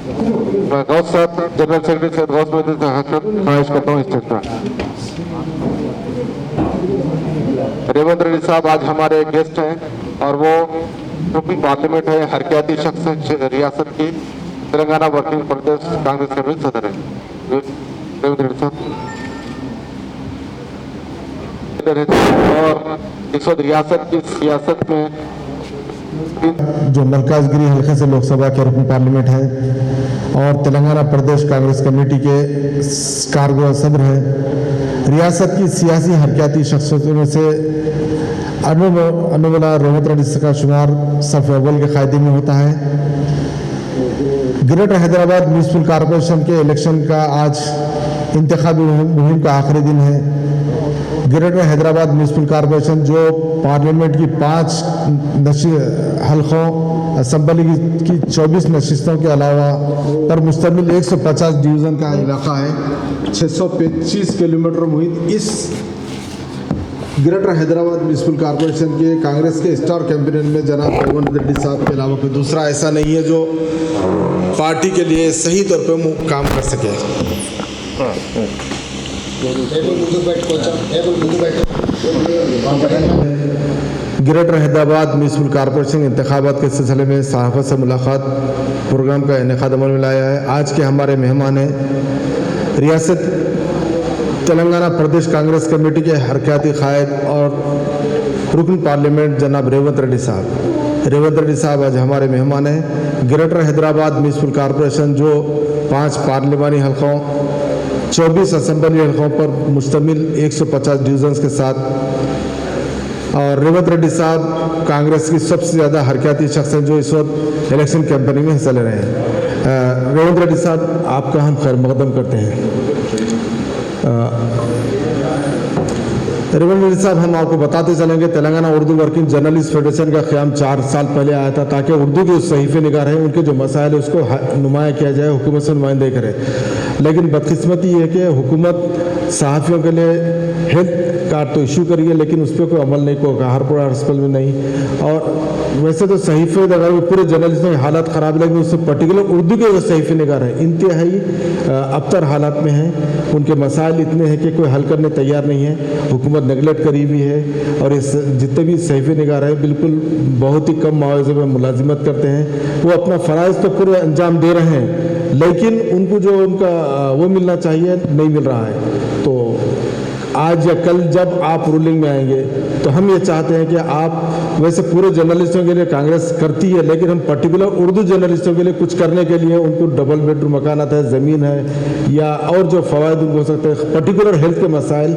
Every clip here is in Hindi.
मैं गौस साहब जनरल सेक्रेटरी सैयद गौस मोहिउद्दीन से ख्वाहिश करता हूँ स्टेज पर। रेवंत रेड्डी साहब आज हमारे गेस्ट हैं और वो रुकन पार्लियामेंट है, हरकयाती शख्स रियासत की, तेलंगाना वर्किंग प्रदेश कांग्रेस कमेटी सदर है। रेवंत रेड्डी साहब और इस वक्त रियासत की सियासत में जो मरकाजगिरी हल्के से लोकसभा के रुकन पार्लियामेंट हैं और तेलंगाना प्रदेश कांग्रेस कमेटी के कारगो सदर हैं। रियासत की सियासी हरकयाती शख्सियतों में से अनुमला रेवंत रेड्डी का शुमार सफ़ अव्वल के कायदे में होता है। ग्रेटर हैदराबाद म्यूनसिपल कॉरपोरेशन के इलेक्शन का आज इंतखाबी मुहिम का आखिरी दिन है। ग्रेटर हैदराबाद म्यूनसिपल कॉरपोरेशन जो पार्लियामेंट की 5 हल्कों असम्बली की 24 नशिस्तों के अलावा पर मुश्तमिल 150 डिवीज़न का इलाका है। 625 किलोमीटर मुहित इस ग्रेटर हैदराबाद म्यूनसिपल कॉरपोरेशन के कांग्रेस के स्टार कैंपेनर में जनाब रेवंत रेड्डी साहब के अलावा कोई दूसरा ऐसा नहीं है जो पार्टी के लिए सही तौर पर काम कर सके। ग्रेटर हैदराबाद म्यूनसिपल कॉरपोरेशन इंतखाबात के सिलसिले में सहाफ़त से मुलाकात प्रोग्राम का इनेकाद अमल में लाया है। आज के हमारे मेहमान हैं रियासत तेलंगाना प्रदेश कांग्रेस कमेटी के हरकयाती कायद और रुकन पार्लियामेंट जनाब रेवंत रेड्डी साहब। रेवंत रेड्डी साहब आज हमारे मेहमान हैं। ग्रेटर हैदराबाद म्यूनसिपल कॉरपोरेशन जो 5 पार्लिमानी हल्कों 24 असम्बली हल्कों पर मुश्तमिल 150 डिवीजन्स के साथ, और रेवंत रेड्डी साहब कांग्रेस की सबसे ज़्यादा हरकयाती शख्स हैं जो इस वक्त इलेक्शन कैंपेनिंग में हिस्सा ले रहे हैं। रेवंत रेड्डी साहब आपका हम खैर मकदम करते हैं। रेवंत रेड्डी साहब हम आपको बताते चलेंगे Telangana Urdu working journalist federation का क़याम 4 साल पहले आया था ताकि उर्दू के सहीफ़े निगार हैं उनके जो मसाइल है उसको नुमाया किया जाए, हुकूमत से नुमाइंदगी करे। लेकिन बदकिस्मती ये है कि हुकूमत सहाफ़ियों के लिए हेल्थ कार्ड तो इशू करिए लेकिन उस पर कोई अमल नहीं को हरपुरा हॉस्पिटल में नहीं। और वैसे तो सहीफ़े अगर पूरे जर्नलिस्टों की हालत ख़राब है लेकिन उससे पर्टिकुलर उर्दू के जो सहीफ़े निगार है इंतहाई अबतर हालात में हैं। उनके मसाइल इतने हैं कि कोई हल करने तैयार नहीं है, हुकूमत नेगलेक्ट करी हुई है और इस जितने भी सहीफ़े निगार है बिल्कुल बहुत ही कम मुआवजे में मुलाजिमत करते हैं। वो अपना फ़राइज़ तो पूरे अंजाम दे रहे हैं लेकिन उनको जो उनका वो मिलना चाहिए नहीं मिल रहा है। तो आज या कल जब आप रूलिंग में आएंगे तो हम ये चाहते हैं कि आप वैसे पूरे जर्नलिस्टों के लिए कांग्रेस करती है लेकिन हम पर्टिकुलर उर्दू जर्नलिस्टों के लिए कुछ करने के लिए उनको डबल बेडरूम मकानात है, ज़मीन है या और जो फ़वायद उनको हो सकते हैं पर्टिकुलर हेल्थ के मसाइल,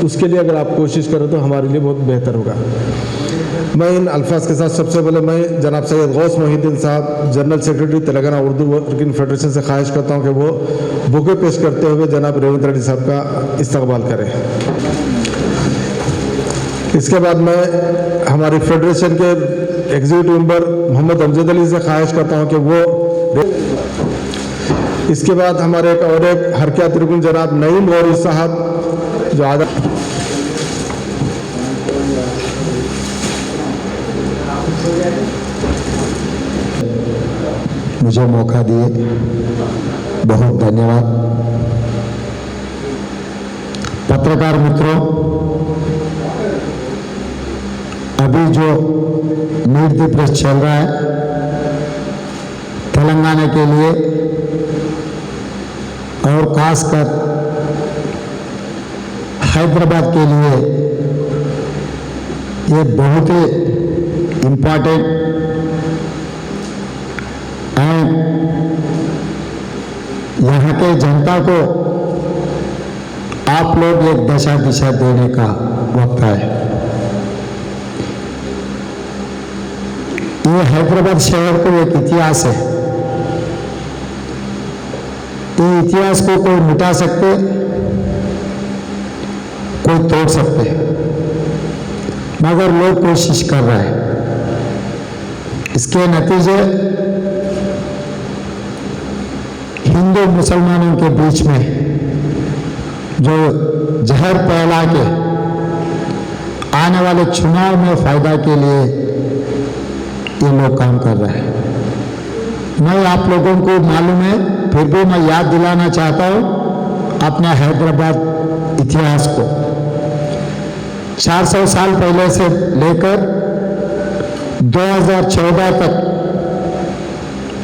उसके लिए अगर आप कोशिश करें तो हमारे लिए बहुत बेहतर होगा। मैं इन अल्फाज के साथ सबसे पहले मैं जनाब सैयद गौस मोहिउद्दीन साहब general secretary Telangana Urdu working federation से ख्वाहिश करता हूं कि वो बुके पेश करते हुए जनाब रेवंत रेड्डी साहब का इस्तकबाल करें। इसके बाद मैं हमारी फेडरेशन के एग्जीक्यूटिव मेंबर मोहम्मद अमजद अली से ख्वाहिश करता हूं कि वो, इसके बाद हमारे एक और एक हरकयाती रुकन जनाब नईम गौरी साहब जो आधा मुझे मौका दिए बहुत धन्यवाद। पत्रकार मित्रों, अभी जो मीट द प्रेस चल रहा है तेलंगाना के लिए और खासकर हैदराबाद के लिए ये बहुत ही इम्पोर्टेंट एंड यहाँ के जनता को आप लोग एक दशा दिशा देने का वक्त है। ये हैदराबाद शहर को एक इतिहास है। ये इतिहास को कोई मिटा सकते, कोई तोड़ सकते, मगर लोग कोशिश कर रहे हैं। इसके नतीजे हिंदू मुसलमानों के बीच में जो जहर फैला के आने वाले चुनाव में फायदा के लिए ये लोग काम कर रहे हैं। मैं आप लोगों को मालूम है, फिर भी मैं याद दिलाना चाहता हूँ अपने हैदराबाद इतिहास को। 400 साल पहले से लेकर 2014 तक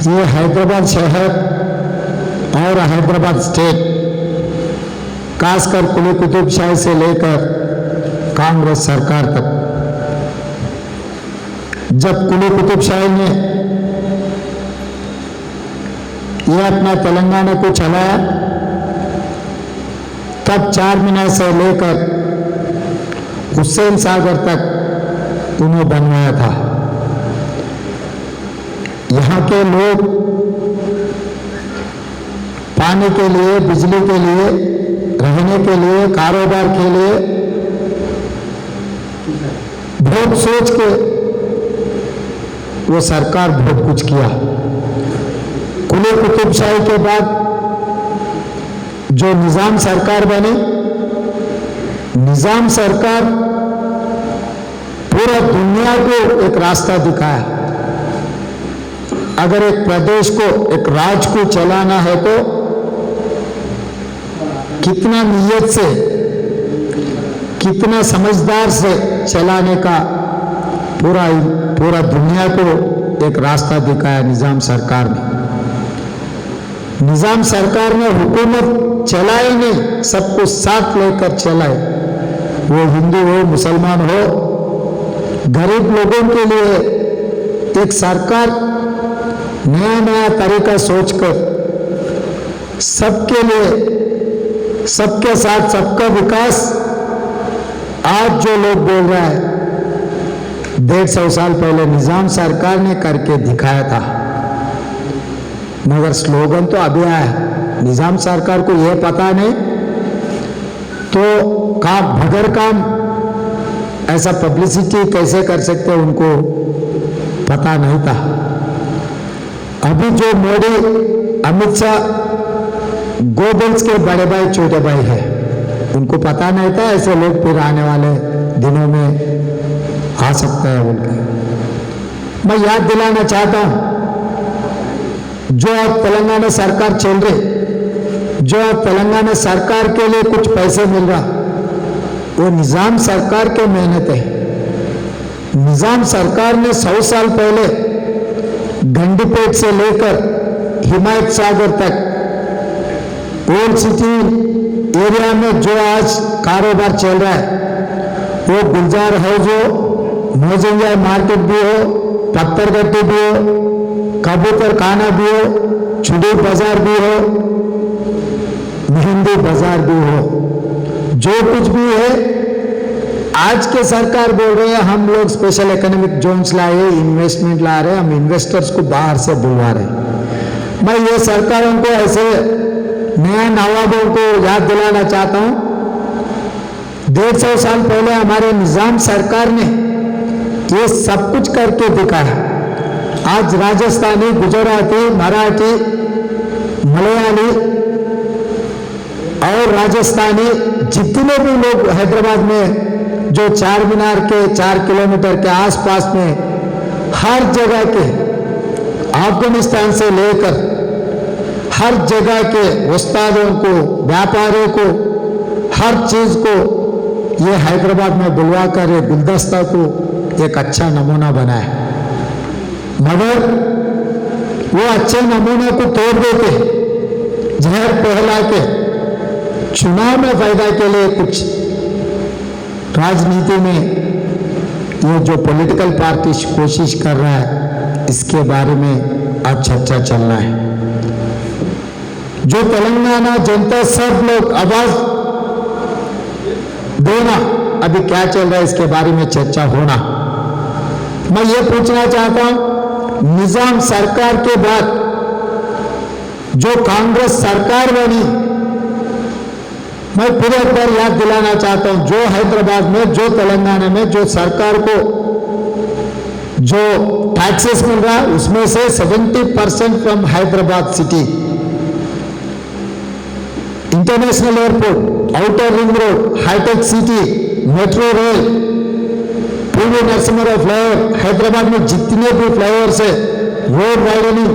ये हैदराबाद शहर और हैदराबाद स्टेट, खासकर कुली कुतुब शाही से लेकर कांग्रेस सरकार तक, जब कुली कुतुब शाही ने यह अपना तेलंगाना को चलाया, तब 4 मीनार से लेकर हुसैन सागर तक उन्होंने बनवाया था। यहाँ के लोग पानी के लिए, बिजली के लिए, रहने के लिए, कारोबार के लिए बहुत सोच के वो सरकार बहुत कुछ किया। कुली कुतुब शाही के बाद जो निजाम सरकार बनी, निजाम सरकार पूरा दुनिया को एक रास्ता दिखाया। अगर एक प्रदेश को, एक राज्य को चलाना है तो कितना नियत से, कितना समझदार से चलाने का पूरा दुनिया को एक रास्ता दिखाया निजाम सरकार ने। निजाम सरकार ने हुकूमत चलाए नहीं, सबको साथ लेकर चलाए, वो हिंदू हो, मुसलमान हो, गरीब लोगों के लिए एक सरकार नया नया तरीका सोचकर सबके लिए, सबके साथ सबका विकास, आज जो लोग बोल रहा है 150 साल पहले निजाम सरकार ने करके दिखाया था, मगर स्लोगन तो अभी आया। निजाम सरकार को यह पता नहीं तो काम बगैर काम ऐसा पब्लिसिटी कैसे कर सकते उनको पता नहीं था। अभी जो मोदी, अमित शाह गोबल्स के बड़े भाई छोटे भाई है, उनको पता नहीं था ऐसे लोग फिर आने वाले दिनों में आ सकते हैं बोल के। मैं याद दिलाना चाहता हूं, जो अब तेलंगाना सरकार चल रही, जो अब तेलंगाना सरकार के लिए कुछ पैसे मिल रहा, वो निजाम सरकार के मेहनत है। निजाम सरकार ने 100 साल पहले गंडीपेट से लेकर हिमायत सागर तक ओल्ड सिटी एरिया में जो आज कारोबार चल रहा है, वो गुलजार हाउस हो, मोजंजाय मार्केट भी हो, पत्थर गट्टी भी हो, कबूतर खाना भी हो, चुड़ी बाजार भी हो, मेहंदी बाजार भी हो, जो कुछ भी है, आज के सरकार बोल रहे हैं हम लोग स्पेशल इकोनॉमिक जोन्स लाए, इन्वेस्टमेंट ला रहे हैं, हम इन्वेस्टर्स को बाहर से बुलवा रहे हैं। मैं ये सरकारों को, ऐसे नया नवाबों को याद दिलाना चाहता हूं, 150 साल पहले हमारे निजाम सरकार ने ये सब कुछ करके दिखाया। आज राजस्थानी, गुजराती, मराठी, मलयाली और राजस्थानी जितने भी लोग हैदराबाद में जो 4 मीनार के 4 किलोमीटर के आसपास में हर जगह के, अफगानिस्तान से लेकर हर जगह के उस्तादों को, व्यापारियों को, हर चीज को ये हैदराबाद में बुलवाकर ये गुलदस्ता को एक अच्छा नमूना बनाया। मगर वो अच्छे नमूने को तोड़ देते, जहर पहला के चुनाव में फायदा के लिए कुछ राजनीति में ये जो पॉलिटिकल पार्टी कोशिश कर रहा है, इसके बारे में आज चर्चा चलना है। जो तेलंगाना जनता सब लोग आवाज देना, अभी क्या चल रहा है इसके बारे में चर्चा होना। मैं ये पूछना चाहता हूं, निजाम सरकार के बाद जो कांग्रेस सरकार बनी, मैं फिर एक बार याद दिलाना चाहता हूं, जो हैदराबाद में, जो तेलंगाना में जो सरकार को जो टैक्सेस मिल रहा है, उसमें से 70% from Hyderabad city, international airport, outer ring road, हाईटेक city, metro rail, PV Narasimha Rao flyover, Hyderabad में जितने भी फ्लाईओवर है, road widening,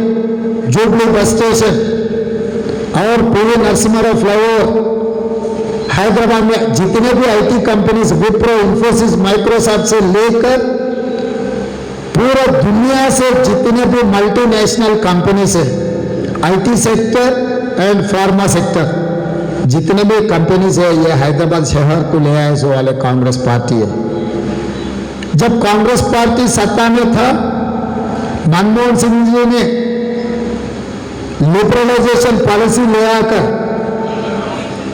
Jubilee bus station और पूरे नरसिम्हा फ्लाईओवर, हैदराबाद में जितने भी IT companies, Wipro, Infosys, Microsoft से लेकर पूरा दुनिया से जितने भी मल्टीनेशनल कंपनीज है, IT sector and pharma sector, जितने भी कंपनीज है, ये हैदराबाद शहर को ले आए सो वाले कांग्रेस पार्टी है। जब कांग्रेस पार्टी सत्ता में था, मनमोहन सिंह जी ने लिबरलाइजेशन पॉलिसी ले आकर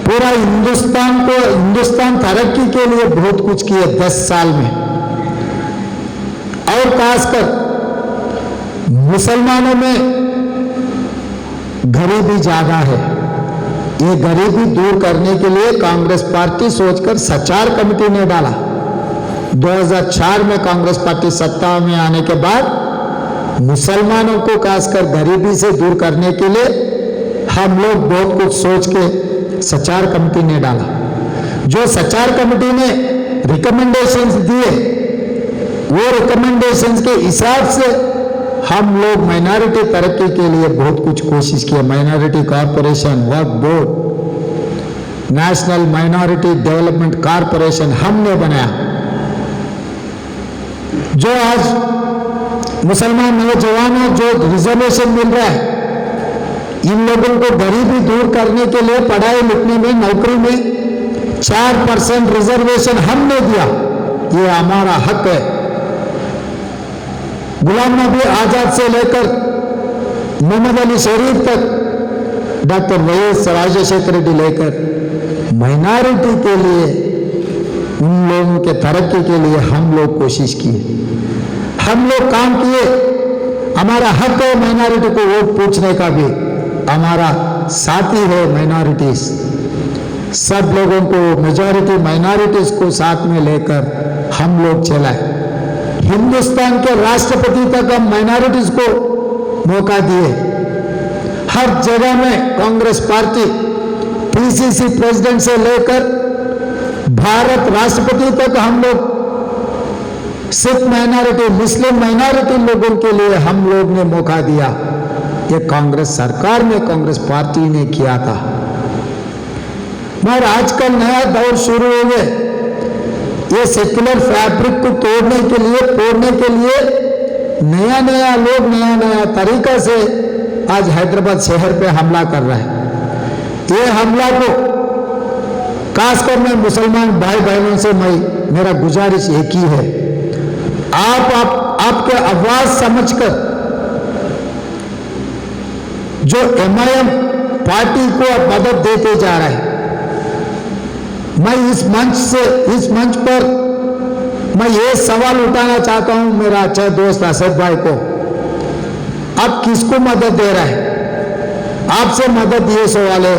पूरा हिंदुस्तान तरक्की के लिए बहुत कुछ किए 10 साल में। और खासकर मुसलमानों में गरीबी ज्यादा है, ये गरीबी दूर करने के लिए कांग्रेस पार्टी सोचकर सचार कमेटी ने डाला। 2004 में कांग्रेस पार्टी सत्ता में आने के बाद मुसलमानों को खासकर गरीबी से दूर करने के लिए हम लोग बहुत कुछ सोच के सचार कमेटी ने डाला। जो सचार कमेटी ने रिकमेंडेशंस दिए, वो रिकमेंडेशंस के हिसाब से हम लोग माइनॉरिटी तरक्की के लिए बहुत कुछ कोशिश किया। माइनॉरिटी कॉरपोरेशन, वक्फ board, national minority development corporation हमने बनाया। जो आज मुसलमान नौजवानों जो रिजर्वेशन मिल रहा है, इन लोगों को गरीबी दूर करने के लिए पढ़ाई लिखने में, नौकरी में 4% रिजर्वेशन हमने दिया। ये हमारा हक है। गुलाम नबी आजाद से लेकर मोहम्मद अली शरीफ तक, डॉक्टर वैएस राजशेखर रेड्डी लेकर माइनॉरिटी के लिए, उन लोगों के तरक्की के लिए हम लोग कोशिश किए, हम लोग काम किए। हमारा हक है माइनॉरिटी को वोट पूछने का भी, हमारा साथी है माइनॉरिटीज। सब लोगों को, मेजॉरिटी माइनॉरिटीज को साथ में लेकर हम लोग चलाए। हिंदुस्तान के राष्ट्रपति तक हम माइनॉरिटीज को मौका दिए। हर जगह में कांग्रेस पार्टी पीसीसी प्रेसिडेंट से लेकर भारत राष्ट्रपति तक हम लोग सिख माइनॉरिटी, मुस्लिम माइनॉरिटी लोगों के लिए हम लोग ने मौका दिया। ये कांग्रेस सरकार ने, कांग्रेस पार्टी ने किया था। मगर आजकल नया दौर शुरू हो गया। ये सेक्युलर फैब्रिक को तोड़ने के लिए, फोड़ने के लिए नया नया लोग, नया नया तरीका से आज हैदराबाद शहर पे हमला कर रहा है। ये हमला को खासकर मैं मुसलमान भाई बहनों से मेरा गुजारिश एक ही है, आपके आवाज समझकर जो एमआईएम पार्टी को अब मदद देते जा रहा है, मैं इस मंच पर मैं ये सवाल उठाना चाहता हूं मेरा अच्छा दोस्त असद भाई को, अब किसको मदद दे रहा है? आपसे मदद ये सवाल है,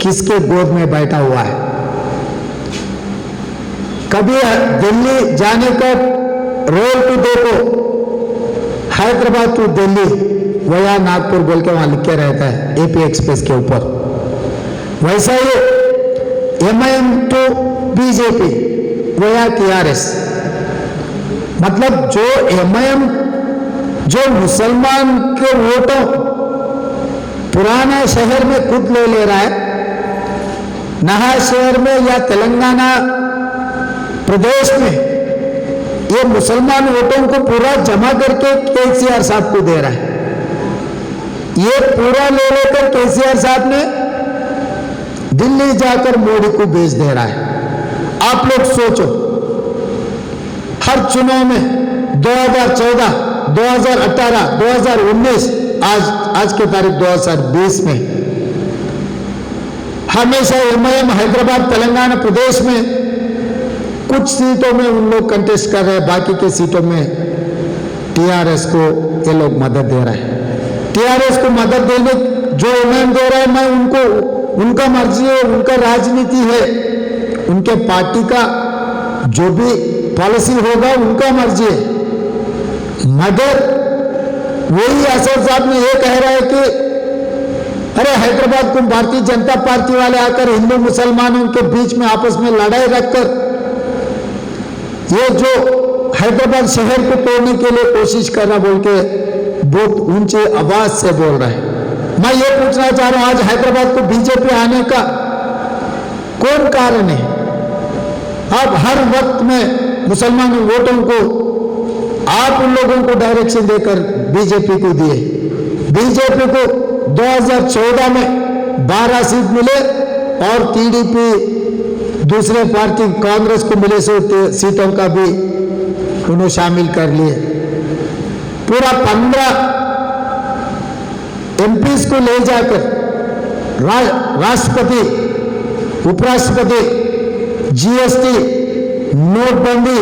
किसके गोद में बैठा हुआ है? कभी दिल्ली जाने का रोल टू देखो, हैदराबाद टू दिल्ली वया नागपुर बोल के वहां लिख के रहता है एपी एक्सप्रेस के ऊपर। वैसा ही एमआईएम टू बीजेपी वया टीआरएस, मतलब जो एमआईएम जो मुसलमान के वोटों पुराना शहर में खुद ले रहा है, नया शहर में या तेलंगाना प्रदेश में ये मुसलमान वोटों को पूरा जमा करके केसीआर साहब को दे रहा है। ये पूरा ले लेकर केसीआर साहब ने दिल्ली जाकर मोदी को बेच दे रहा है। आप लोग सोचो, हर चुनाव में 2014, 2018, 2019, आज की तारीख 2020 में हमेशा एमआईएम हैदराबाद तेलंगाना प्रदेश में कुछ सीटों में उन लोग कंटेस्ट कर रहे हैं, बाकी के सीटों में टीआरएस को ये लोग मदद दे रहे हैं। टीआरएस को मदद देने जो एमआईएम दे रहा है, मैं उनको, उनका मर्जी है, उनका राजनीति है, उनके पार्टी का जो भी पॉलिसी होगा उनका मर्जी है। मगर वही असद साहब ने ये कह रहा है कि अरे हैदराबाद को भारतीय जनता पार्टी वाले आकर हिंदू मुसलमानों के बीच में आपस में लड़ाई रखकर ये जो हैदराबाद शहर को तोड़ने के लिए कोशिश कर रहा बोल के बहुत ऊंचे आवाज से बोल रहे हैं। मैं ये पूछना चाह रहा हूं, आज हैदराबाद को बीजेपी आने का कौन कारण है? अब हर वक्त में मुसलमान वोटों को आप उन लोगों को डायरेक्शन देकर बीजेपी को दिए। बीजेपी को 2014 में 12 सीट मिले और टीडीपी दूसरे पार्टी कांग्रेस को मिले 100 सीटों का भी उन्होंने शामिल कर लिए। पूरा 15 एमपीज को ले जाकर राष्ट्रपति, उपराष्ट्रपति, जीएसटी, नोटबंदी,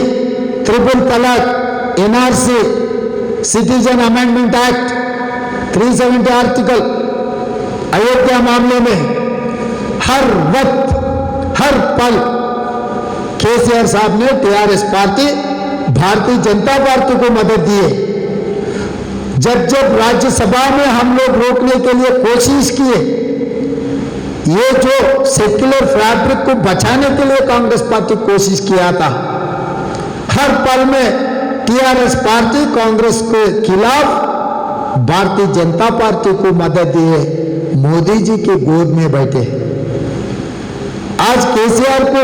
ट्रिपल तलाक, NRC, citizen amendment act, 370 article, Ayodhya मामले में हर वक्त हर पल केसीआर साहब ने TRS party, Bharatiya Janata party को मदद दी है। जब जब राज्यसभा में हम लोग रोकने के लिए कोशिश किए, ये जो सेक्युलर फैब्रिक को बचाने के लिए कांग्रेस पार्टी कोशिश किया था, हर पल में टीआरएस पार्टी कांग्रेस के खिलाफ भारतीय जनता पार्टी को मदद दी है। मोदी जी की गोद में बैठे। आज केसीआर को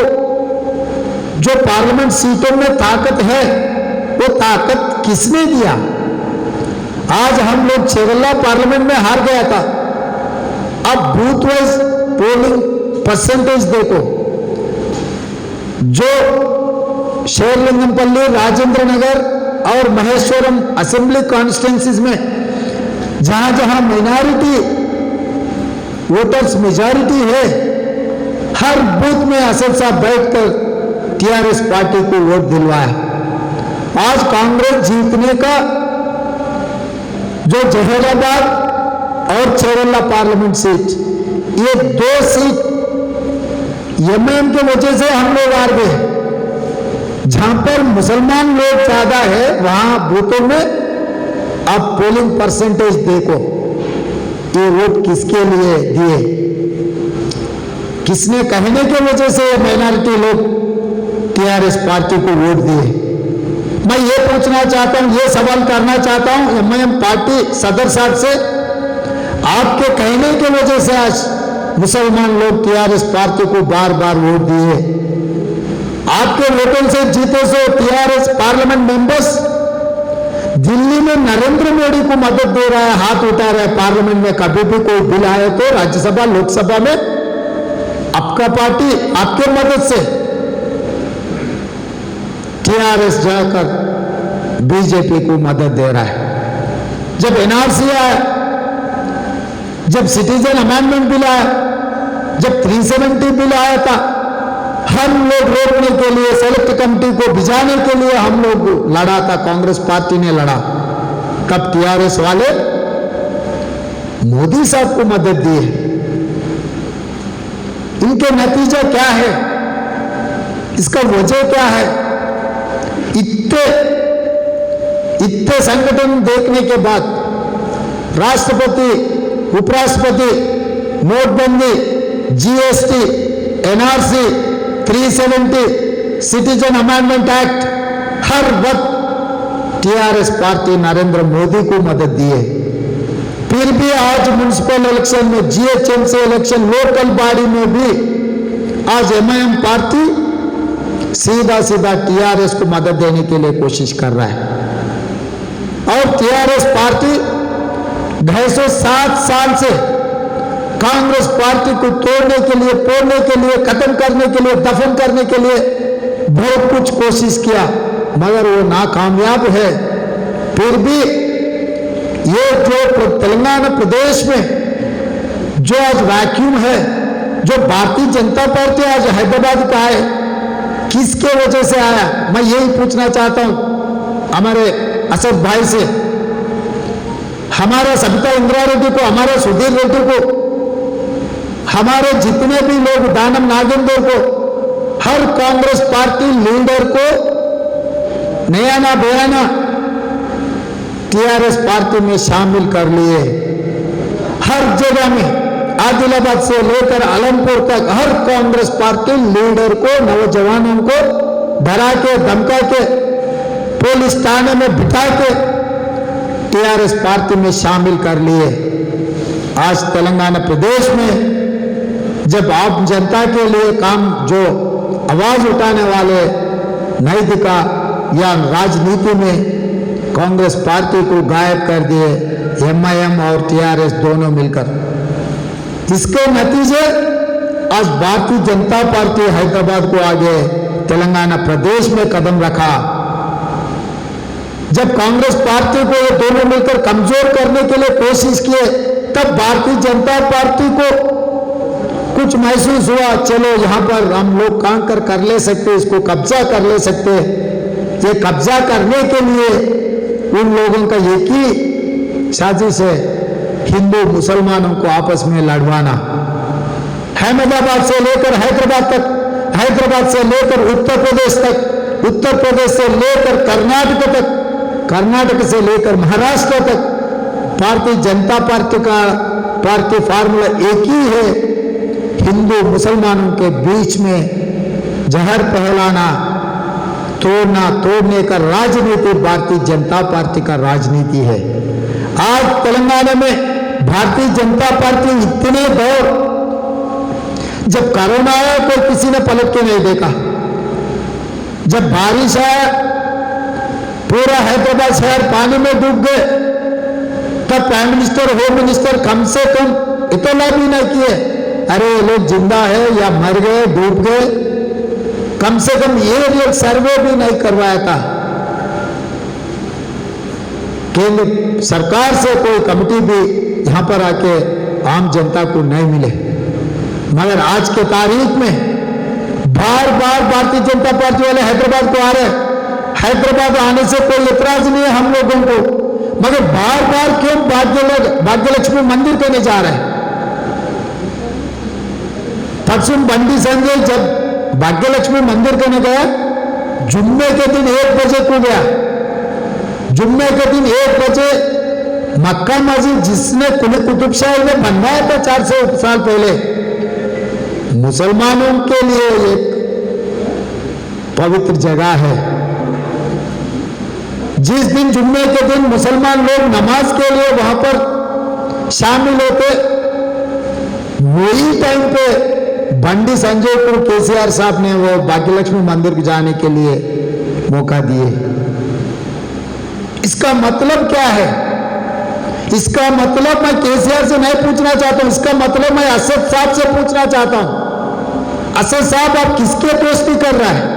जो पार्लियामेंट सीटों में ताकत है, वो ताकत किसने दिया? आज हम लोग छेगल्ला पार्लियामेंट में हार गया था। अब बूथ वाइज पोलिंग परसेंटेज देखो, जो शेरलिंगमपल्ली, राजेंद्र नगर और महेश्वरम असेंबली कॉन्स्टिट्यूंसीज में जहां जहां माइनॉरिटी वोटर्स मेजॉरिटी है, हर बूथ में असद साहब बैठकर टीआरएस पार्टी को वोट दिलवाया। आज कांग्रेस जीतने का जो जहेराबाद और छेरल्ला पार्लियामेंट सीट, ये 2 सीट एमएम की वजह से हम लोग हार गए। जहां पर मुसलमान लोग ज्यादा है, वहां बूथों में आप पोलिंग परसेंटेज देखो, ये वोट किसके लिए दिए, किसने कहने की वजह से माइनॉरिटी लोग टीआरएस पार्टी को वोट दिए। मैं ये पूछना चाहता हूं, ये सवाल करना चाहता हूं एमआईएम पार्टी सदर साहब से, आपके कहने की वजह से आज मुसलमान लोग टीआरएस पार्टी को बार बार वोट दिए। आपके वोटों से जीते सो टीआरएस पार्लियामेंट मेंबर्स दिल्ली में नरेंद्र मोदी को मदद दे रहा है, हाथ उठा रहा है। पार्लियामेंट में कभी भी कोई बिल आए तो राज्यसभा, लोकसभा में आपका पार्टी आपके मदद से टीआरएस जाकर बीजेपी को मदद दे रहा है। जब एनआरसी आया, जब सिटीजन अमेंडमेंट बिल आया, जब 370 बिल आया था, हम लोग रोकने के लिए, सेलेक्ट कमेटी को भिजाने के लिए हम लोग लड़ा था, कांग्रेस पार्टी ने लड़ा। कब टीआरएस वाले मोदी साहब को मदद दी है। इनके नतीजा क्या है, इसका वजह क्या है? इतने संगठन देखने के बाद राष्ट्रपति, उपराष्ट्रपति, नोटबंदी, GST, NRC, 370, citizen amendment act, हर वक्त टीआरएस पार्टी नरेंद्र मोदी को मदद दी है। फिर भी आज म्युनिसिपल इलेक्शन में, जीएचएमसी इलेक्शन, लोकल बॉडी में भी आज एमआईएम पार्टी सीधा सीधा टीआरएस को मदद देने के लिए कोशिश कर रहा है। और टीआरएस पार्टी 207 साल से कांग्रेस पार्टी को तोड़ने के लिए, फोड़ने के लिए, खत्म करने के लिए, दफन करने के लिए बहुत कुछ कोशिश किया, मगर वो नाकामयाब है। फिर भी ये जो तेलंगाना प्रदेश में जो आज वैक्यूम है, जो भारतीय जनता पार्टी आज हैदराबाद का है, किसके वजह से आया? मैं यही पूछना चाहता हूं हमारे असद भाई से, हमारा सबिता इंदिरा रेड्डी को, हमारे सुधीर रेड्डी को, हमारे जितने भी लोग, दानम नागेंद्र को, हर कांग्रेस पार्टी लीडर को नया ना बयाना टीआरएस पार्टी में शामिल कर लिए। हर जगह में, आदिलाबाद से लेकर आलमपुर तक, हर कांग्रेस पार्टी लीडर को, नौजवानों को डरा के, धमका के, पुलिस थाने में बिठा के टीआरएस पार्टी में शामिल कर लिए। आज तेलंगाना प्रदेश में जब आम जनता के लिए काम जो आवाज उठाने वाले नहीं दिखा या राजनीति में कांग्रेस पार्टी को गायब कर दिए एमआईएम और टीआरएस दोनों मिलकर। इसके नतीजे आज भारतीय जनता पार्टी हैदराबाद को आगे तेलंगाना प्रदेश में कदम रखा। जब कांग्रेस पार्टी को ये दोनों मिलकर कमजोर करने के लिए कोशिश किए तब भारतीय जनता पार्टी को कुछ महसूस हुआ, चलो यहां पर हम लोग कांकर कर ले सकते, इसको कब्जा कर ले सकते। ये कब्जा करने के लिए उन लोगों का एक ही साजिश है, हिंदू मुसलमानों को आपस में लड़वाना। अहमदाबाद से लेकर हैदराबाद तक, हैदराबाद से लेकर उत्तर प्रदेश तक, उत्तर प्रदेश से लेकर कर्नाटक तक, कर्नाटक से लेकर महाराष्ट्र तक भारतीय जनता पार्टी का पार्टी फार्मूला एक ही है, हिंदू मुसलमानों के बीच में जहर फैलाना, तोड़ना, तोड़ने का राजनीति भारतीय जनता पार्टी का राजनीति है। आज तेलंगाना में भारतीय जनता पार्टी इतने दौर, जब कोरोना आया कोई किसी ने पलट के नहीं देखा, जब बारिश आया पूरा हैदराबाद शहर पानी में डूब गए, तब प्राइम मिनिस्टर, होम मिनिस्टर कम से कम इतना भी नहीं किए, अरे ये लोग जिंदा है या मर गए, डूब गए, कम से कम ये सर्वे भी नहीं करवाया था। केंद्र सरकार से कोई कमेटी भी यहां पर आके आम जनता को नहीं मिले। मगर आज के तारीख में बार बार भारतीय जनता पार्टी वाले हैदराबाद को आ रहे हैं। हैदराबाद आने से कोई इतराज नहीं है हम लोगों को, मगर बार बार क्यों भाग्यलक्ष्मी मंदिर करने जा रहे हैं? परसों बंडी संजय जब भाग्यलक्ष्मी मंदिर करने गया, जुम्मे के दिन 1 बजे को गया, जुम्मे के दिन 1 बजे मक्का मस्जिद जिसने कुली कुतुब शाही में बनवाया था 400 साल पहले, मुसलमानों के लिए एक पवित्र जगह है। जिस दिन जुम्मे के दिन मुसलमान लोग नमाज के लिए वहां पर शामिल होते, वही टाइम पे बंडी संजय को केसीआर साहब ने वो भाग्यलक्ष्मी मंदिर जाने के लिए मौका दिए। इसका मतलब क्या है? इसका मतलब मैं केसीआर से नहीं पूछना चाहता हूं, इसका मतलब मैं असद साहब से पूछना चाहता हूं। असद साहब, आप किसके दोस्ती कर रहा है?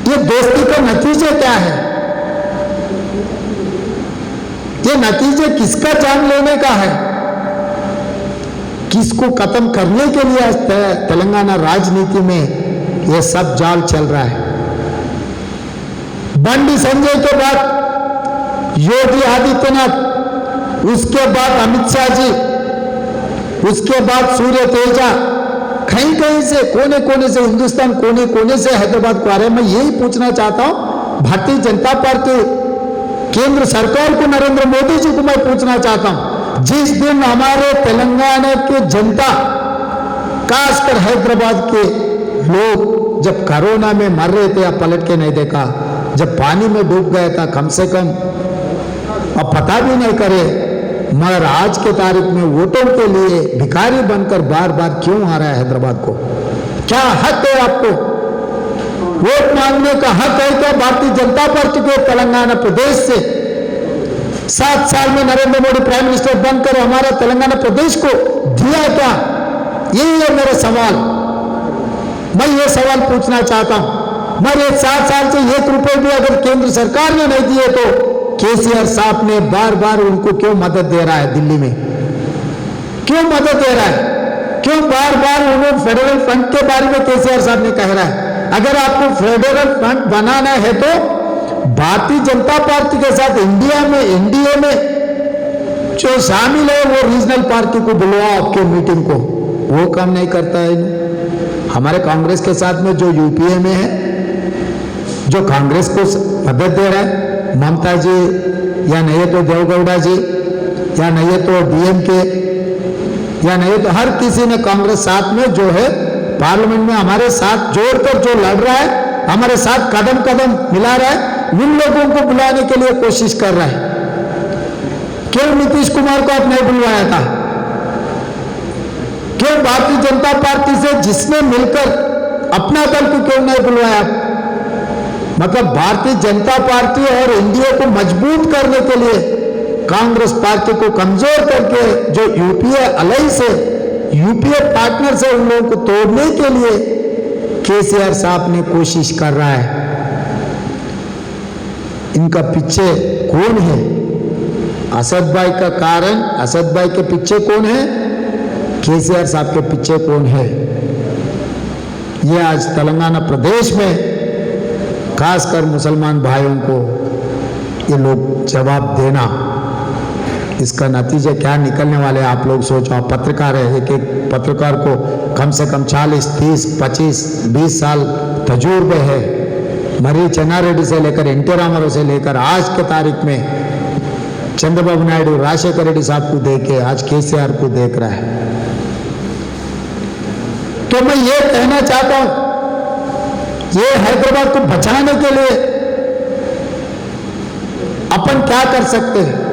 ये दोस्ती का नतीजा क्या है? ये नतीजे किसका जान लेने का है? किसको खत्म करने के लिए आज तेलंगाना राजनीति में ये सब जाल चल रहा है? बंडी संजय के बाद योगी आदित्यनाथ, उसके बाद अमित शाह जी, उसके बाद सूर्य तेजा, कहीं कहीं से कोने कोने से हिंदुस्तान कोने कोने से हैदराबाद को आ रहे हैं। मैं यही पूछना चाहता हूं भारतीय जनता पार्टी केंद्र सरकार को, नरेंद्र मोदी जी को मैं पूछना चाहता हूं, जिस दिन हमारे तेलंगाना की जनता, खासकर हैदराबाद के लोग जब कोरोना में मर रहे थे, अब पलट के नहीं देखा, जब पानी में डूब गया था, कम से कम अब पता भी नहीं करे, मगर आज के तारीख में वोटों के लिए भिखारी बनकर बार बार क्यों आ रहा है हैदराबाद को? क्या हक है आपको? वोट मांगने का हक है क्या भारतीय जनता पार्टी को? तेलंगाना प्रदेश से 7 साल में नरेंद्र मोदी प्राइम मिनिस्टर बनकर हमारा तेलंगाना प्रदेश को दिया क्या? यही है मेरा सवाल। मैं ये सवाल पूछना चाहता हूं। मगर 7 साल से 1 रुपए भी अगर केंद्र सरकार ने नहीं दिए तो केसीआर साहब ने बार बार उनको क्यों मदद दे रहा है? दिल्ली में क्यों मदद दे रहा है? क्यों बार बार उन्होंने फेडरल फंड के बारे में केसीआर साहब ने कह रहा है? अगर आपको फेडरल फंड बनाना है तो भारतीय जनता पार्टी के साथ इंडिया में, एनडीए में जो शामिल है वो रीजनल पार्टी को बुलवाओ आपके मीटिंग को। वो काम नहीं करता है। हमारे कांग्रेस के साथ में जो यूपीए में है, जो कांग्रेस को मदद दे रहा है, ममता जी या नहीं तो देवगौड़ा जी या नहीं तो डीएमके या नहीं तो हर किसी ने कांग्रेस साथ में जो है पार्लियामेंट में हमारे साथ जोड़कर जो लड़ रहा है, हमारे साथ कदम कदम मिला रहा है, उन लोगों को बुलाने के लिए कोशिश कर रहा है। क्यों नीतीश कुमार को आप नहीं बुलवाया था? क्यों भारतीय जनता पार्टी से जिसने मिलकर अपना दल को क्यों नहीं बुलवाया? मतलब भारतीय जनता पार्टी और एनडीए को मजबूत करने के लिए, कांग्रेस पार्टी को कमजोर करके जो यूपीए अलायंस है, यूपीए पार्टनर से उन लोगों को तोड़ने के लिए केसीआर साहब ने कोशिश कर रहा है। इनका पीछे कौन है? असद भाई का कारण, असद भाई के पीछे कौन है? केसीआर साहब के पीछे कौन है? ये आज तेलंगाना प्रदेश में खासकर मुसलमान भाइयों को ये लोग जवाब देना, इसका नतीजा क्या निकलने वाले आप लोग सोचो। आप पत्रकार है, एक एक पत्रकार को कम से कम 40, 30, 25, 20 साल तजुर्बे है। मर्री चन्नारेड्डी से लेकर एनटी रामाराव से लेकर आज के तारीख में चंद्रबाबू नायडू, राजशेखर रेड्डी साहब को देख के आज केसीआर को देख रहा है। तो मैं ये कहना चाहता हूं, ये हैदराबाद को बचाने के लिए अपन क्या कर सकते हैं?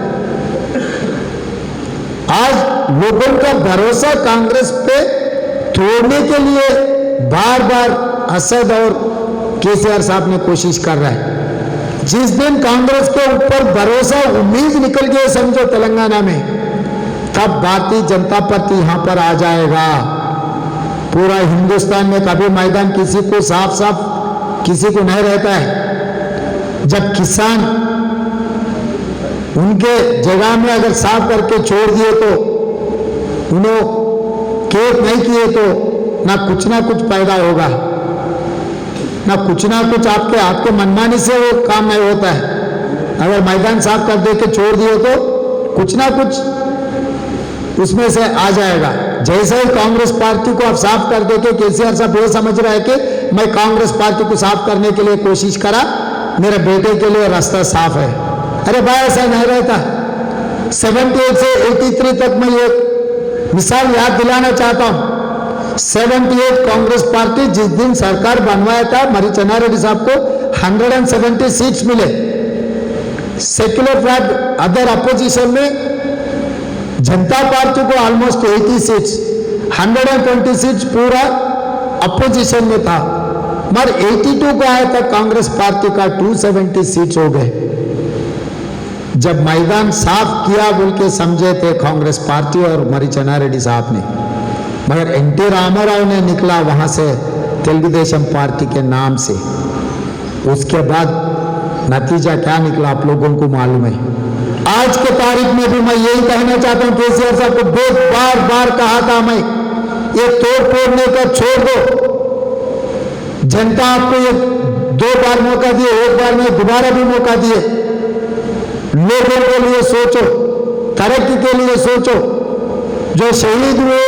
आज लोगों का भरोसा कांग्रेस पे तोड़ने के लिए बार बार असद और केसीआर साहब ने कोशिश कर रहा है। जिस दिन कांग्रेस के ऊपर भरोसा, उम्मीद निकल गई समझो तेलंगाना में, तब भारतीय जनता पार्टी यहां पर आ जाएगा। पूरा हिंदुस्तान में कभी मैदान किसी को साफ साफ किसी को नहीं रहता है। जब किसान उनके जगह में अगर साफ करके छोड़ दिए तो, उन्होंने खेत नहीं किए तो ना कुछ पैदा होगा, ना कुछ आपके मनमानी से वो काम नहीं होता है। अगर मैदान साफ कर दे के छोड़ दिए तो कुछ ना कुछ उसमें से आ जाएगा। जैसे ही कांग्रेस पार्टी को आप साफ कर दे के केसीआर साहब ये समझ रहा है कि मैं कांग्रेस पार्टी को साफ करने के लिए कोशिश करा, मेरे बेटे के लिए रास्ता साफ है। अरे भाई ऐसा नहीं रहता। 78 से 83 तक मैं ये मिसाल याद दिलाना चाहता हूं। 78 कांग्रेस पार्टी जिस दिन सरकार बनवाया था, मर्री चन्नारेड्डी साहब को 170 सीट्स मिले। सेक्युलर फ्लैग अदर अपोजिशन में जनता पार्टी को ऑलमोस्ट 80 सीट्स, 120 सीट्स पूरा अपोजिशन में था। मगर 82 को आया था कांग्रेस पार्टी का 270 सीट्स हो गए। जब मैदान साफ किया बोल के समझे थे कांग्रेस पार्टी और मर्री चन्नारेड्डी साहब ने, मगर एनटी रामाराव ने निकला वहां से तेलुगुदेशम पार्टी के नाम से। उसके बाद नतीजा क्या निकला आप लोगों को मालूम है। आज के तारीख में भी मैं यही कहना चाहता हूं, केसीआर साहब को बहुत बार बार कहा था मैं, ये तोड़ फोड़ने का छोड़ दो। जनता आपको ये 2 बार मौका दिए, 1 बार में दोबारा भी मौका दिए। लोगों के लिए सोचो, तरक्की के लिए सोचो, जो शहीद हुए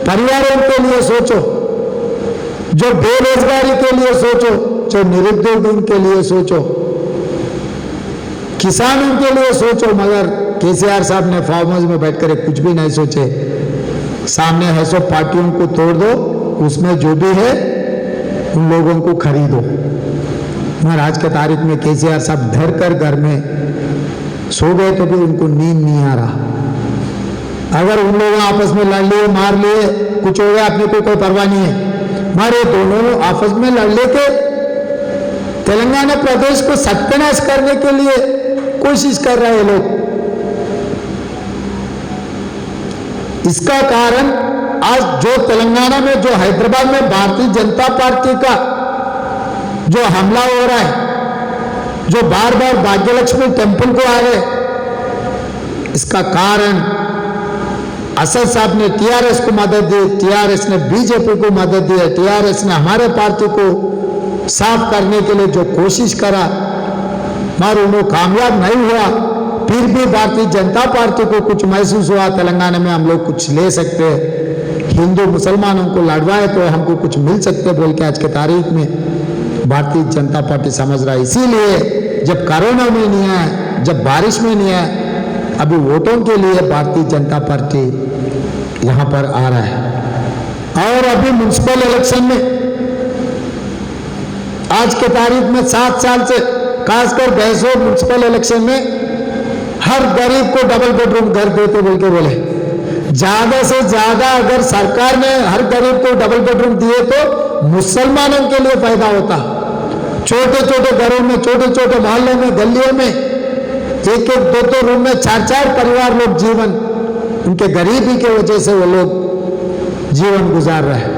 परिवारों के लिए सोचो, जो बेरोजगारी के लिए सोचो, जो निरुद्योग के लिए सोचो, किसानों के लिए सोचो। मगर केसीआर साहब ने फार्म हाउस में बैठकर कुछ भी नहीं सोचे। सामने है सो पार्टियों को तोड़ दो, उसमें जो भी है उन लोगों को खरीदो। मगर आज के तारीख में केसीआर साहब डर कर घर में सो गए तो भी उनको नींद नहीं आ रहा। अगर उन लोगों आपस में लड़ लिए, मार लिए, कुछ हो गया, अपने को कोई परवाह नहीं है। हमारे दोनों आपस में लड़ लेके तेलंगाना प्रदेश को सत्यानाश करने के लिए कोशिश कर रहे हैं लोग। इसका कारण आज जो तेलंगाना में, जो हैदराबाद में भारतीय जनता पार्टी का जो हमला हो रहा है, जो बार बार भाग्यलक्ष्मी टेम्पल को आ रहे, इसका कारण असद साहब ने टीआरएस को मदद दी, टीआरएस ने बीजेपी को मदद दी, टीआरएस ने हमारे पार्टी को साफ करने के लिए जो कोशिश करा, मगर उन्होंने कामयाब नहीं हुआ। फिर भी भारतीय जनता पार्टी को कुछ महसूस हुआ तेलंगाना में हम लोग कुछ ले सकते हैं, हिंदू मुसलमानों को लड़वाए तो हमको कुछ मिल सकते बोल के आज के तारीख में भारतीय जनता पार्टी समझ रहा है। इसीलिए जब कोरोना में नहीं आया, जब बारिश में नहीं आया, अभी वोटों के लिए भारतीय जनता पार्टी यहां पर आ रहा है। और अभी म्युनिसिपल इलेक्शन में आज के तारीख में 7 साल से खासकर बहसों म्यूनसिपल इलेक्शन में हर गरीब को डबल बेडरूम घर देते बोल के बोले। ज्यादा से ज्यादा अगर सरकार ने हर गरीब को डबल बेडरूम दिए तो मुसलमानों के लिए फायदा होता। छोटे छोटे घरों में, छोटे छोटे मोहल्लों में, गलियों में एक एक दो दो रूम में चार चार परिवार लोग जीवन, उनके गरीबी के वजह से वो लोग जीवन गुजार रहे हैं।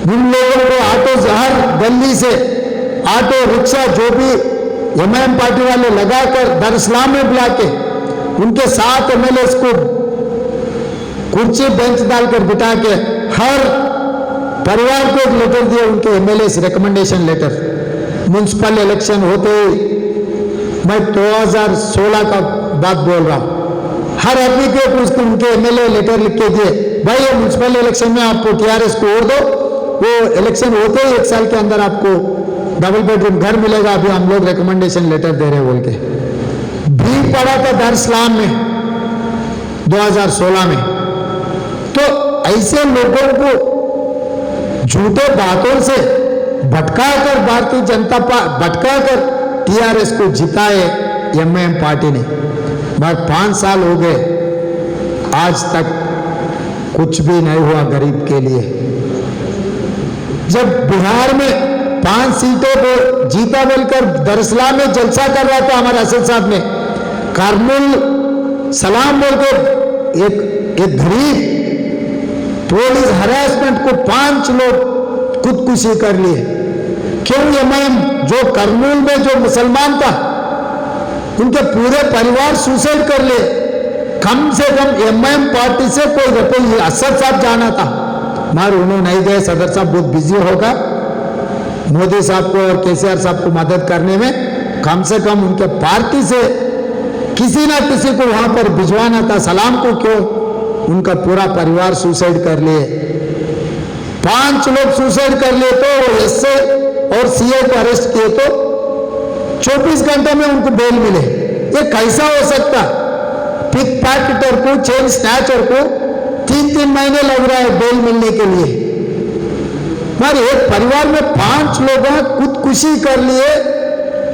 उन लोगों को ऑटो, हर गली से ऑटो रिक्शा जो भी एमआईएम पार्टी वाले लगाकर दर इस्लाम में बुला के उनके साथ एमएलए को कुर्सी बेंच डालकर बिठा के हर परिवार को एक लेटर दिया, उनके MLA recommendation letter. Municipal election होते ही, मैं 2016 का बात बोल रहा हूं, हर आदमी को उसको उनके एमएलए लेटर लिख के दिए, भाई ये म्यूनसिपल इलेक्शन में आपको टीआरएस को वोट दो, वो इलेक्शन होते ही 1 साल के अंदर आपको डबल बेडरूम घर मिलेगा, अभी हम लोग रिकमेंडेशन लेटर दे रहे बोल के। भीड़ पड़ा था दर इस्लाम में 2016 में। तो ऐसे लोगों को झूठे बातों से भटकाकर भारतीय जनता पार्टी भटकाकर टीआरएस को जिताए एमआईएम पार्टी ने। बस 5 साल हो गए, आज तक कुछ भी नहीं हुआ गरीब के लिए। जब बिहार में 5 सीटों को जीता बोलकर दर इस्लाम में जलसा कर रहा था हमारे असद साहब ने, करमुल सलाम बोलकर एक गरीब पुलिस हरासमेंट को 5 लोग खुदकुशी कर लिए। क्यों? एमआईएम जो करनूल में जो मुसलमान था उनके पूरे परिवार सुसाइड कर लिए। कम से कम एमआईएम पार्टी से कोई रुपये असद साहब जाना था, मगर उन्होंने नहीं गए। सदर साहब बहुत बिजी होगा, मोदी साहब को और केसीआर साहब को मदद करने में, कम से कम उनके पार्टी से किसी ना किसी को वहां पर भिजवाना था। सलाम को क्यों? उनका पूरा परिवार सुसाइड कर लिए। 5 लोग सुसाइड कर लिए तो एसए और सीए को अरेस्ट किए तो 24 घंटे में उनको बेल मिले। ये कैसा हो सकता? पिक पैकेटर को, चेन स्नैचर को 3-3 महीने लग रहा है बेल मिलने के लिए। मगर एक परिवार में 5 लोग खुदकुशी कर लिए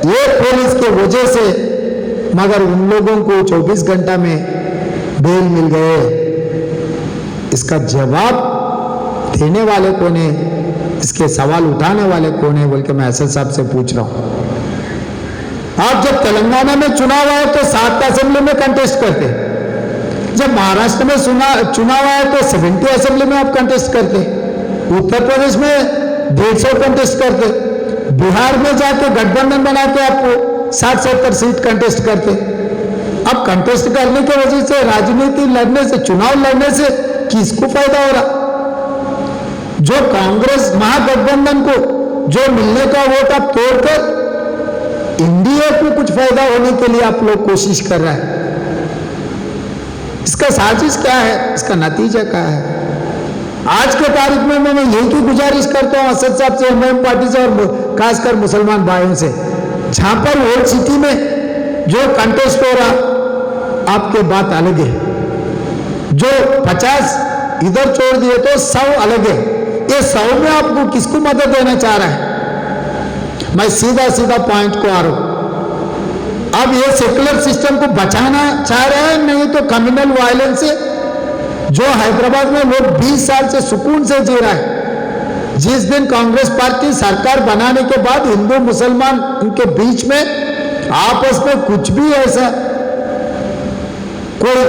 ये पुलिस के वजह से, मगर उन लोगों को 24 घंटा में बेल मिल गए। इसका जवाब देने वाले कौन है? इसके सवाल उठाने वाले कौन है बोल के मैं असद साहब से पूछ रहा हूं। आप जब तेलंगाना में चुनाव आए तो 7 असेंबली में कंटेस्ट करते, जब महाराष्ट्र में चुनाव आए तो 70 असेंबली में आप कंटेस्ट करते, उत्तर प्रदेश में 150 कंटेस्ट करते, बिहार में जाके गठबंधन बना के आपको 60-70 सीट कंटेस्ट करते। अब कंटेस्ट करने की वजह से, राजनीति लड़ने से, चुनाव लड़ने से किसको फायदा हो रहा? जो कांग्रेस महागठबंधन को जो मिलने का वोट आप तोड़कर इंडिया को कुछ फायदा होने के लिए आप लोग कोशिश कर रहे हैं। इसका साजिश क्या है? इसका नतीजा क्या है? आज के तारीख में मैं यही की गुजारिश करता हूं असद साहब से, एमआईएम पार्टी से और खासकर मुसलमान भाइयों से, जहां पर वोट सिटी में जो कंटेस्ट हो रहा आपके बात अलग है, जो 50 इधर छोड़ दिए तो 100 अलग है। ये 100 में आपको किसको मदद देना चाह रहा है? मैं सीधा सीधा पॉइंट को आ रहा हूं। अब ये सेकुलर सिस्टम को बचाना चाह रहे हैं, नहीं तो कम्युनल वायलेंस से जो हैदराबाद में लोग 20 साल से सुकून से जी रहा है। जिस दिन कांग्रेस पार्टी सरकार बनाने के बाद हिंदू मुसलमान उनके बीच में आपस में कुछ भी ऐसा कोई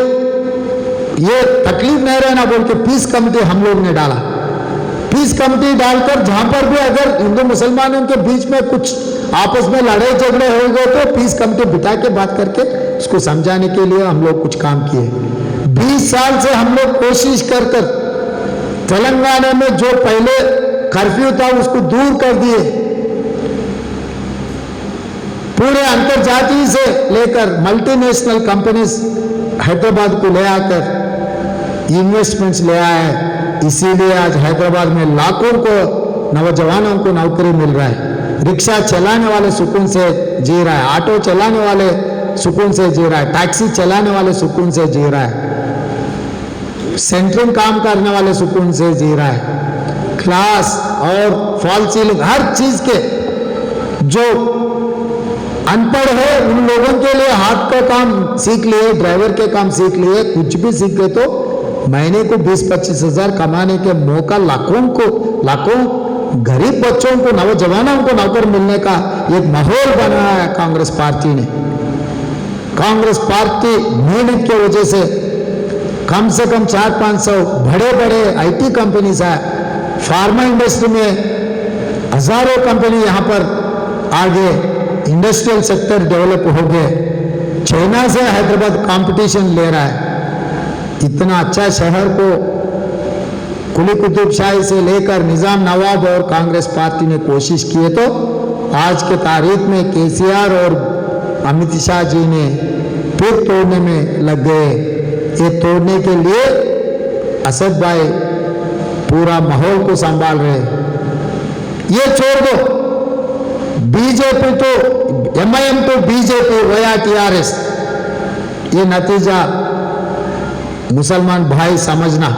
ये तकलीफ नहीं रहना बोल के पीस कमेटी हम लोग ने डाला। पीस कमेटी डालकर जहां पर भी अगर हिंदू मुसलमानों के बीच में कुछ आपस में लड़ाई झगड़े हो गए तो पीस कमेटी बिठा के बात करके उसको समझाने के लिए हम लोग कुछ काम किए। 20 साल से हम लोग कोशिश कर कर तेलंगाना में जो पहले कर्फ्यू था उसको दूर कर दिए। पूरे अंतर्जातीय से लेकर मल्टीनेशनल कंपनीज हैदराबाद को ले आकर इन्वेस्टमेंट्स ले आए हैं। इसीलिए आज हैदराबाद में लाखों को नौजवानों को नौकरी मिल रहा है। रिक्शा चलाने वाले सुकून से जी रहा है, ऑटो चलाने वाले सुकून से जी रहा है, टैक्सी चलाने वाले सुकून से जी रहा है, सेंटरिंग काम करने वाले सुकून से जी रहा है। क्लास और फॉल सीलिंग हर चीज के जो अनपढ़ है उन लोगों के लिए हाथ का काम सीख लिए, ड्राइवर के काम सीख लिए, कुछ भी सीख गए तो महीने को 20-25 हजार कमाने के मौका लाखों गरीब बच्चों को, नौजवानों को नौकर मिलने का एक माहौल बनाया है कांग्रेस पार्टी ने। कांग्रेस पार्टी मेहनत की वजह से कम से कम 400-500 बड़े बड़े IT कंपनीज है, फार्मा इंडस्ट्री में हजारों कंपनी यहाँ पर आगे, इंडस्ट्रियल सेक्टर डेवलप हो गए। चाइना से हैदराबाद कंपटीशन ले रहा है। इतना अच्छा शहर को कुली कुतुब शाही से लेकर निजाम नवाब और कांग्रेस पार्टी ने कोशिश की है, तो आज के तारीख में KCR और अमित शाह जी ने फिर तोड़ने में लग गए। ये तोड़ने के लिए असद भाई पूरा माहौल को संभाल रहे। ये छोड़ दो, बीजेपी तो MIM तो बीजेपी वया TRS, ये नतीजा मुसलमान भाई समझना।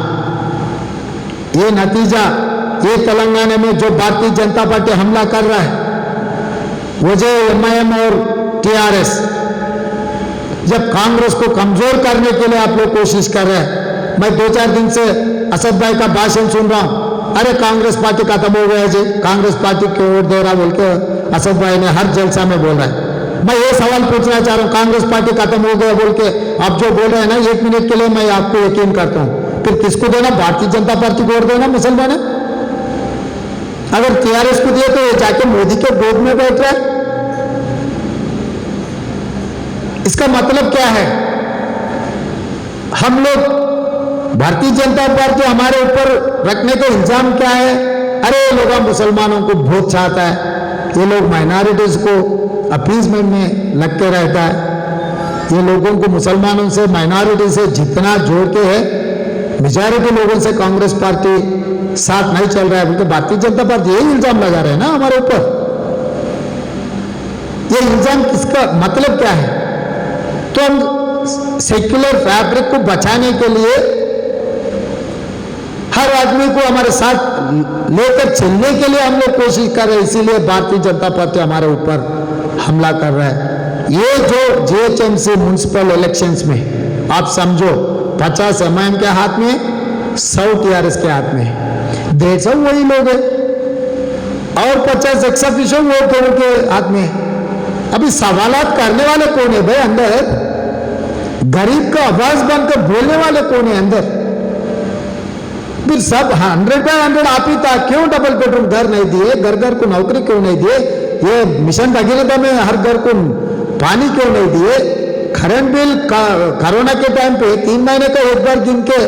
ये नतीजा, ये तेलंगाना में जो भारतीय जनता पार्टी हमला कर रहा है वो जो MIM और TRS, जब कांग्रेस को कमजोर करने के लिए आप लोग कोशिश कर रहे हैं। मैं 2-4 दिन से असद भाई का भाषण सुन रहा हूं, अरे कांग्रेस पार्टी खत्म हो गया जी, कांग्रेस पार्टी को वोट दे रहा बोल के असद भाई ने हर जलसा में बोल रहा है। मैं ये सवाल पूछना चाह रहा हूं, कांग्रेस पार्टी खत्म हो गया बोल के आप जो बोल रहे हैं ना, 1 मिनट के लिए मैं आपको यकीन करता हूं, फिर किसको देना? भारतीय जनता पार्टी को वोट देना मुसलमान है। अगर TRS को दिए तो ये जाके मोदी के गोद में बैठ रहा है। इसका मतलब क्या है? हम लोग भारतीय जनता पार्टी हमारे ऊपर रखने का इल्जाम क्या है? अरे ये लोग मुसलमानों को बहुत चाहता है, ये लोग माइनॉरिटीज को अपीजमेंट में लग के रहता है। ये लोगों को मुसलमानों से, माइनॉरिटी से जितना जोड़ के है, मेजॉरिटी लोगों से कांग्रेस पार्टी साथ नहीं चल रहा है बोलते भारतीय जनता पार्टी यही इल्जाम लगा रहे हैं ना हमारे ऊपर। ये इल्जाम किसका मतलब क्या है? तो हम सेक्युलर फैब्रिक को बचाने के लिए हर आदमी को हमारे साथ लेकर चलने के लिए हम लोग कोशिश कर रहे हैं, इसीलिए भारतीय जनता पार्टी हमारे ऊपर हमला कर रहा है। ये जो GHMC म्युनिसिपल इलेक्शंस में आप समझो 50 MIM के हाथ में, 100 TRS के हाथ में, 150 वही लोग हैं और 50 एक्स ऑफिशियो वोट के हाथ में। अभी सवालात करने वाले कौन है भाई अंदर? गरीब का आवाज बनकर बोलने वाले कौन है अंदर? फिर सब 100/100 आप ही था, क्यों डबल बेडरूम घर नहीं दिए? घर घर को नौकरी क्यों नहीं दिए? ये मिशन भगीरथ में हर घर को पानी क्यों नहीं दिए? करंट बिल कोरोना के टाइम पे 3 महीने का एक बार गिन के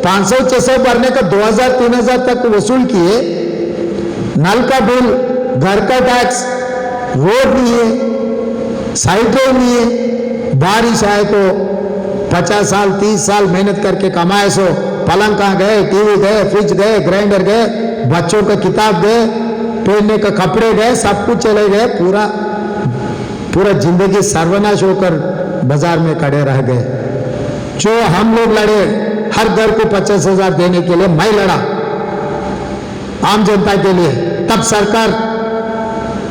500-600 भरने का 2000-3000 तक वसूल किए। नल का बिल, घर का टैक्स, रोड नहीं है, साइकिल नहीं है। बारिश आए तो 50 साल 30 साल मेहनत करके कमाए सो पलंग कहाँ गए, टीवी गए, फ्रिज गए, ग्राइंडर गए, बच्चों का किताब गए, पहनने का कपड़े गए, सब कुछ चले गए। पूरा जिंदगी सर्वनाश होकर बाजार में खड़े रह गए। जो हम लोग लड़े हर घर को 50,000 देने के लिए, मैं लड़ा आम जनता के लिए, तब सरकार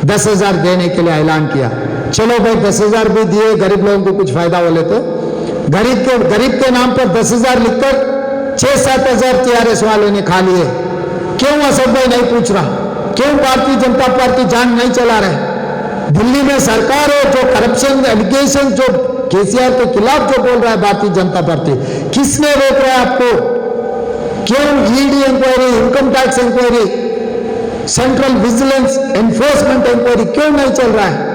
10,000 देने के लिए ऐलान किया। चलो भाई 10,000 भी दिए, गरीब लोगों को कुछ फायदा बोले तो गरीब के नाम पर 10,000 लिखकर 6-7 हजार TRS वाले ने खा लिए। क्यों असद भाई नहीं पूछ रहा? क्यों भारतीय जनता पार्टी जान नहीं चला रहे? दिल्ली में सरकार है जो करप्शन एलिगेशन जो KCR के खिलाफ जो बोल रहा है भारतीय जनता पार्टी, किसने रोक रहा है आपको? क्यों ED inquiry, income tax inquiry, central vigilance enforcement inquiry क्यों नहीं चल रहा है?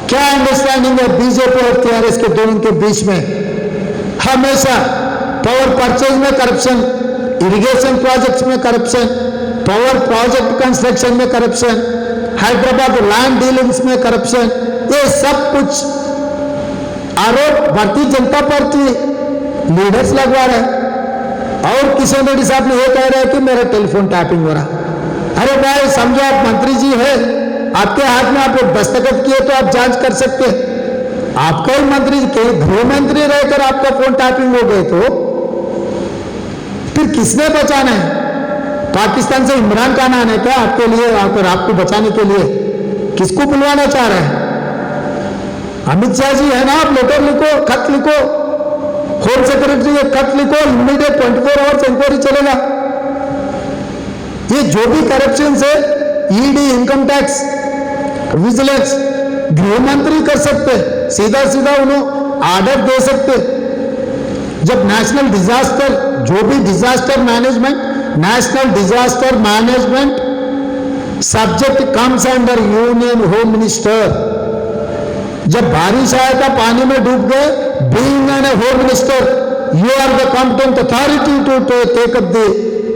क्या अंडरस्टैंडिंग है बीजेपी और TRS के दोनों के बीच में? हमेशा पावर परचेज में करप्शन, इरिगेशन प्रोजेक्ट्स में करप्शन, पावर प्रोजेक्ट कंस्ट्रक्शन में करप्शन, हैदराबाद लैंड डीलिंग्स में करप्शन, ये सब कुछ आरोप भारतीय जनता पार्टी लीडर्स लगवा रहे हैं। और किशन रेड्डी साहब ने यह कह रहे हैं कि मेरा टेलीफोन टैपिंग हो रहा। अरे भाई समझो आप मंत्री जी है, आपके हाथ में आप दस्तखत किए तो आप जांच कर सकते हैं। आपका ही मंत्री, गृह मंत्री रहकर आपका फोन टैपिंग हो गए तो फिर किसने बचाना है? पाकिस्तान से इमरान खान आने क्या आपके लिए, आपको बचाने के लिए? किसको बुलवाना चाह रहे हैं? अमित शाह जी है ना, आप लेटर लिखो, खत लिखो, होम सेक्रेटरी एक खत लिखो, इमीडिएट 24 आवर्स इंक्वायरी चलेगा। ये जो भी करप्शन से ईडी, इनकम टैक्स, विजिलेंस, गृह मंत्री कर सकते, सीधा सीधा उन्हें आर्डर दे सकते। जब नेशनल डिजास्टर, जो भी disaster management, national disaster management subject comes under union home minister. जब बारिश आया था, पानी में डूब गए, being an home minister, you are the competent authority to take up the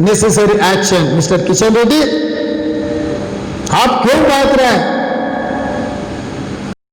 necessary action. Mister Kishan Reddy, आप क्यों बात रहे हैं?